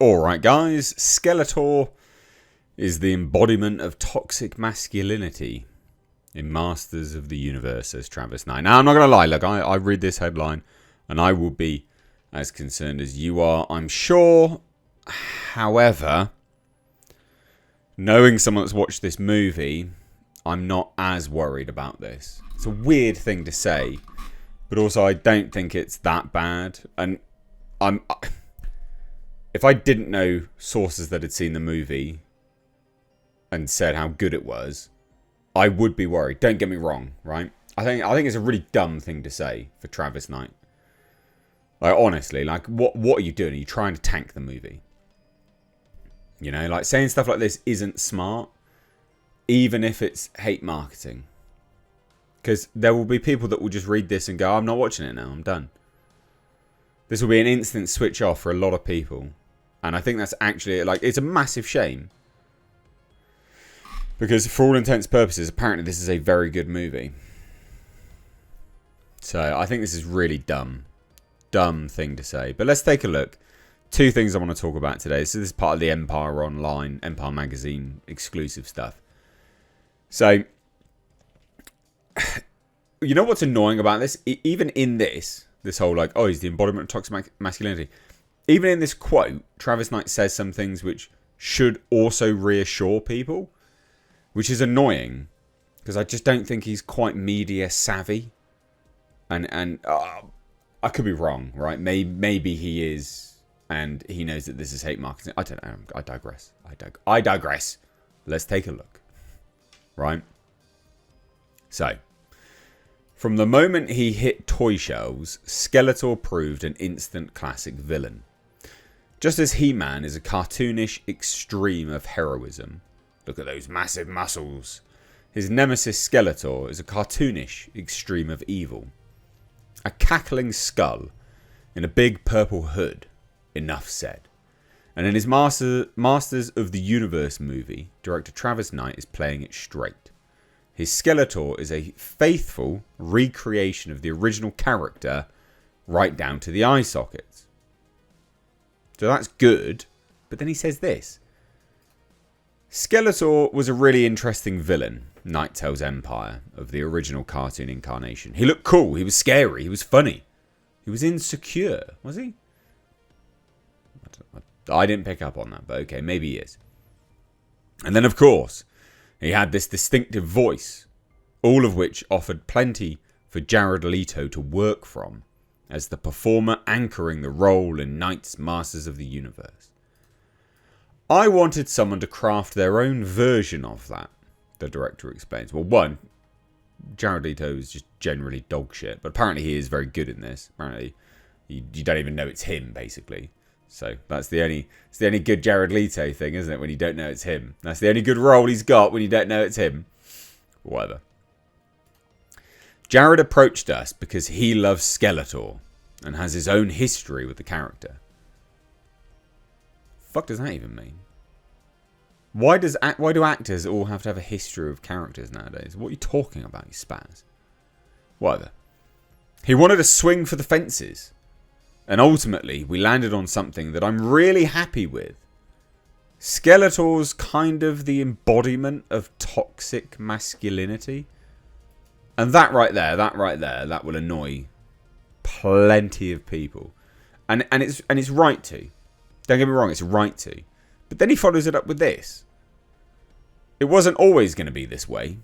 Alright guys, Skeletor is the embodiment of toxic masculinity in Masters of the Universe, says Travis Knight. Now I'm not going to lie, look, I read this headline and I will be as concerned as you are, I'm sure. However, knowing someone that's watched this movie, I'm not as worried about this. It's a weird thing to say, but also I don't think it's that bad. And if I didn't know sources that had seen the movie and said how good it was, I would be worried. Don't get me wrong, right? I think it's a really dumb thing to say for Travis Knight. Like, honestly, like, what are you doing? Are you trying to tank the movie? You know, like, saying stuff like this isn't smart, even if it's hate marketing. Because there will be people that will just read this and go, I'm not watching it now, I'm done. This will be an instant switch off for a lot of people. And I think that's actually, like, it's a massive shame. Because for all intents and purposes, apparently this is a very good movie. So I think this is really dumb. Dumb thing to say. But let's take a look. Two things I want to talk about today. So this is part of the Empire Online, Empire Magazine exclusive stuff. So, you know what's annoying about this? Even in this whole like, oh, he's the embodiment of toxic masculinity. Even in this quote, Travis Knight says some things which should also reassure people, which is annoying because I just don't think he's quite media savvy. And I could be wrong, right? Maybe he is, and he knows that this is hate marketing. I don't know. I digress. I digress. Let's take a look. Right? So, from the moment he hit toy shelves, Skeletor proved an instant classic villain. Just as He-Man is a cartoonish extreme of heroism. Look at those massive muscles. His nemesis Skeletor is a cartoonish extreme of evil. A cackling skull in a big purple hood. Enough said. And in his Masters of the Universe movie, director Travis Knight is playing it straight. His Skeletor is a faithful recreation of the original character, right down to the eye sockets. So that's good, but then he says this. Skeletor was a really interesting villain, Knight tells Empire, of the original cartoon incarnation. He looked cool, he was scary, he was funny. He was insecure, was he? I didn't pick up on that, but okay, maybe he is. And then, of course, he had this distinctive voice, all of which offered plenty for Jared Leto to work from as the performer anchoring the role in Knight's Masters of the Universe. I wanted someone to craft their own version of that, the director explains. Well, one, Jared Leto is just generally dog shit, but apparently he is very good in this. Apparently you don't even know it's him, basically. So that's the only good Jared Leto thing, isn't it? When you don't know it's him. That's the only good role he's got when you don't know it's him. Whatever. Jared approached us because he loves Skeletor and has his own history with the character. Fuck does that even mean? Why do actors all have to have a history of characters nowadays? What are you talking about, you spaz? Whatever. He wanted to swing for the fences. And ultimately, we landed on something that I'm really happy with. Skeletor's kind of the embodiment of toxic masculinity. And that right there, that will annoy plenty of people. And it's right to. Don't get me wrong, it's right to. But then he follows it up with this. It wasn't always going to be this way.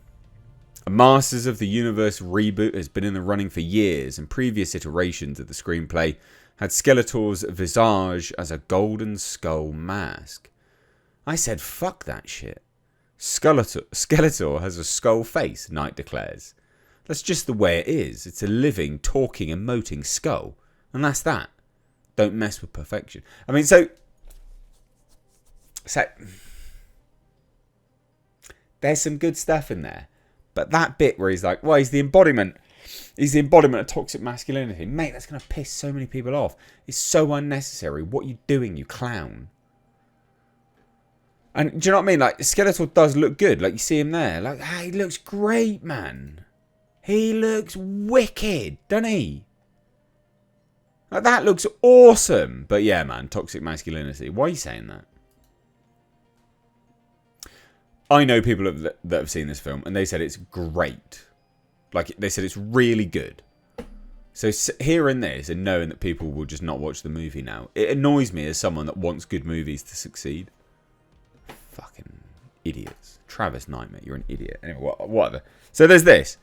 A Masters of the Universe reboot has been in the running for years, and previous iterations of the screenplay had Skeletor's visage as a golden skull mask. I said, fuck that shit. Skeletor has a skull face, Knight declares. That's just the way it is. It's a living, talking, emoting skull. And that's that. Don't mess with perfection. I mean, so there's some good stuff in there. But that bit where he's like, well, he's the embodiment of toxic masculinity. Mate, that's going to piss so many people off. It's so unnecessary. What are you doing, you clown? And do you know what I mean? Like, Skeletor does look good. Like, you see him there. Like, he looks great, man. He looks wicked, doesn't he? Like, that looks awesome. But yeah, man, toxic masculinity. Why are you saying that? I know people that have seen this film, and they said it's great. Like, they said it's really good. So hearing this and knowing that people will just not watch the movie now, it annoys me as someone that wants good movies to succeed. Fucking idiots. Travis Knight, mate, you're an idiot. Anyway, whatever. So there's this.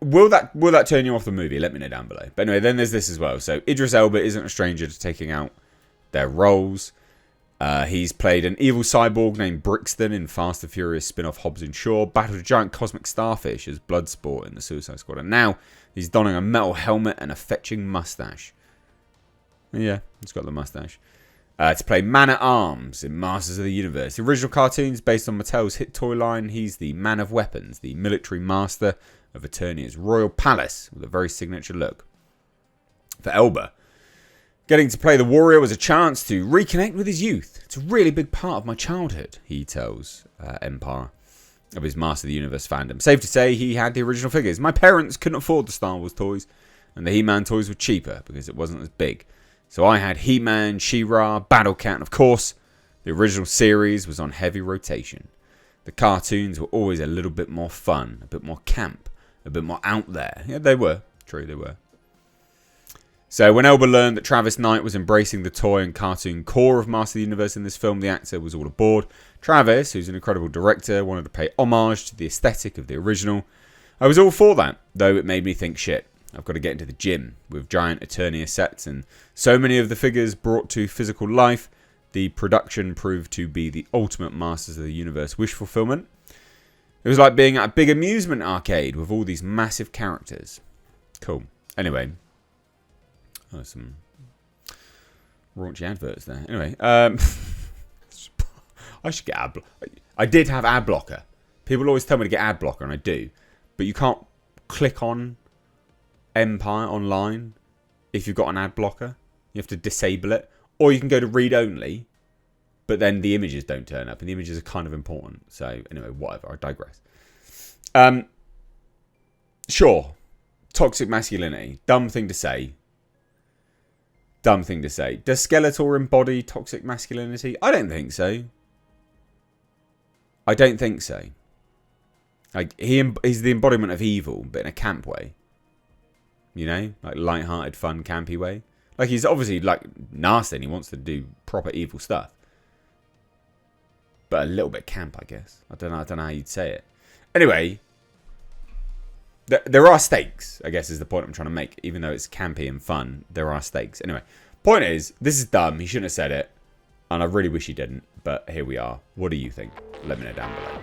Will that turn you off the movie? Let me know down below. But anyway, then there's this as well. So Idris Elba isn't a stranger to taking out their roles. He's played an evil cyborg named Brixton in Fast and Furious spin-off Hobbs and Shaw, battled a giant cosmic starfish as Bloodsport in the Suicide Squad, and now he's donning a metal helmet and a fetching mustache. Yeah, he's got the mustache. To play Man-at-Arms in Masters of the Universe. The original cartoon's based on Mattel's hit toy line. He's the man of weapons, the military master of Eternia's royal palace, with a very signature look. For Elba, getting to play the warrior was a chance to reconnect with his youth. It's a really big part of my childhood, he tells Empire of his Master of the Universe fandom. Safe to say he had the original figures. My parents couldn't afford the Star Wars toys, and the He-Man toys were cheaper because it wasn't as big. So I had He-Man, She-Ra, Battle Cat, and of course, the original series was on heavy rotation. The cartoons were always a little bit more fun, a bit more camp, a bit more out there. Yeah, they were. True, they were. So when Elba learned that Travis Knight was embracing the toy and cartoon core of Master of the Universe in this film, the actor was all aboard. Travis, who's an incredible director, wanted to pay homage to the aesthetic of the original. I was all for that, though it made me think, shit, I've got to get into the gym. With giant Eternia sets and so many of the figures brought to physical life, the production proved to be the ultimate Masters of the Universe wish fulfillment. It was like being at a big amusement arcade with all these massive characters. Cool. Anyway. Oh, some raunchy adverts there. Anyway, I should get ad blocker. I did have ad blocker. People always tell me to get ad blocker, and I do. But you can't click on Empire online if you've got an ad blocker. You have to disable it. Or you can go to read only, but then the images don't turn up, and the images are kind of important. So anyway, whatever. I digress. Sure. Toxic masculinity. Dumb thing to say. Dumb thing to say. Does Skeletor embody toxic masculinity? I don't think so. I don't think so. Like, he's the embodiment of evil, but in a camp way. You know? Like, light-hearted, fun, campy way. Like, he's obviously, like, nasty and he wants to do proper evil stuff. But a little bit camp, I guess. I don't know how you'd say it. Anyway, there are stakes, I guess, is the point I'm trying to make. Even though it's campy and fun, there are stakes. Anyway, point is, this is dumb. He shouldn't have said it. And I really wish he didn't. But here we are. What do you think? Let me know down below.